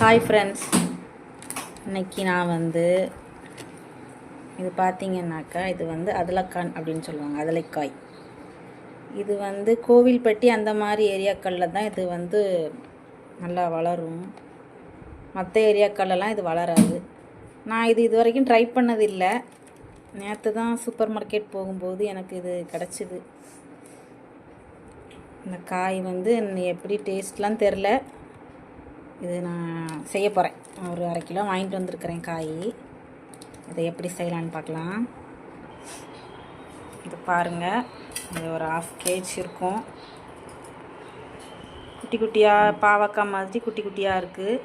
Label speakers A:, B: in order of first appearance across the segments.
A: Hi friends, இன்றைக்கி நான் இது பார்த்தீங்கன்னாக்கா இது அதலக்கான் அப்படின்னு சொல்லுவாங்க. அதலைக்காய் இது கோவில்பட்டி அந்த மாதிரி ஏரியாக்களில் தான் இது நல்லா வளரும். மற்ற ஏரியாக்கள்லாம் இது வளராது. நான் இது வரைக்கும் ட்ரை பண்ணதில்லை. நேற்று தான் சூப்பர் மார்க்கெட் போகும்போது எனக்கு இது கிடச்சிது. இந்த காய் எப்படி டேஸ்ட்லாம் தெரில. இது நான் செய்ய போகிறேன். ஒரு 1/2 கிலோ வாங்கிட்டு வந்திருக்கிறேன் காய். இதை எப்படி செய்யலான்னு பார்க்கலாம். இது பாருங்கள், இது ஒரு 1/2 kg இருக்கும். குட்டி குட்டியாக பாவக்காய் மாதிரி குட்டி குட்டியாக இருக்குது.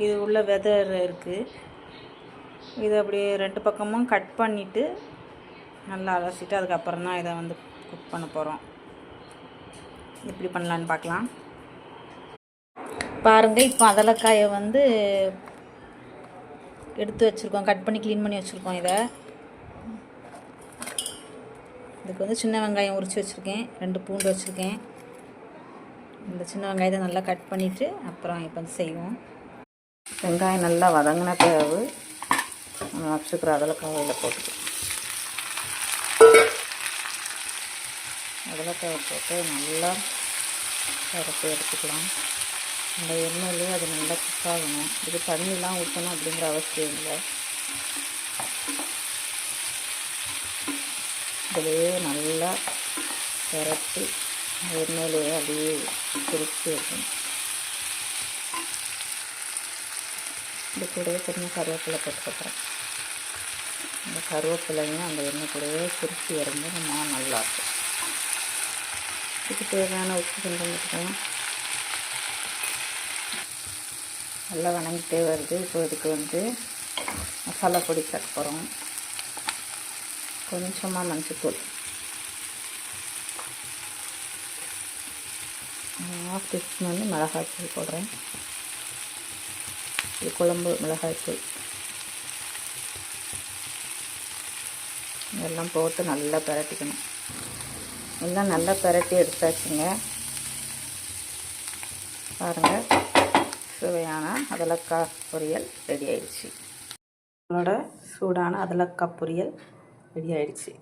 A: இது உள்ள விதை இருக்குது. இது அப்படியே 2 பக்கமும் கட் பண்ணிவிட்டு நல்லா அலசிட்டு அதுக்கப்புறம் தான் இதை குக் பண்ண போகிறோம். எப்படி பண்ணலான்னு பார்க்கலாம். பாருங்கள், இப்போ அதலக்காயை எடுத்து வச்சுருக்கோம். கட் பண்ணி க்ளீன் பண்ணி வச்சுருக்கோம். இதுக்கு சின்ன வெங்காயம் உரித்து வச்சுருக்கேன். 2 பூண்டு வச்சுருக்கேன். இந்த சின்ன வெங்காயத்தை நல்லா கட் பண்ணிவிட்டு அப்புறம் இப்போ செய்வோம். வெங்காயம் நல்லா வதங்கின பிறகு நம்ம வச்சுக்கிற அதலக்காயில் போட்டுக்கலாம். அதலக்காயை போட்டு நல்லா பரப்பி எடுத்துக்கலாம். அந்த எண்ணெயிலே அது நல்லா குக் ஆகணும். இது தண்ணிலாம் ஊற்றணும் அப்படிங்கிற அவசியம் இல்லை. இதிலேயே நல்லா பரப்பி எண்ணெயிலேயே அப்படியே பிரித்து வைக்கணும். இது கூடவே கொஞ்சம் கருவேப்பிலை போட்டுக்கிறேன். அந்த கருவேப்பிலையும் அந்த எண்ணெய் கூடவே பிரித்து வரும்போது நம்ம நல்லாயிருக்கும். இதுக்கு தேவையான உப்பு கொஞ்சம் வச்சுக்கலாம். நல்லா வணங்கிட்டே வருது. இப்போ இதுக்கு மசாலா பொடி சேர்க்க போகிறோம். கொஞ்சமாக மஞ்சள்தூள், 1/2 டீஸ்பூன் மிளகாய்த்தூள் போடுறேன். இது குழம்பு மிளகாய்த்தூள். இதெல்லாம் போட்டு நல்லா பிரட்டிக்கணும். எல்லாம் நல்லா பிரட்டி எடுத்தாச்சுங்க. பாருங்கள், சுவையான அதலக்காய் பொரியல் ரெடி ஆயிடுச்சு. நம்மளோட சூடான அதலக்காய் பொரியல் ரெடி ஆயிடுச்சு.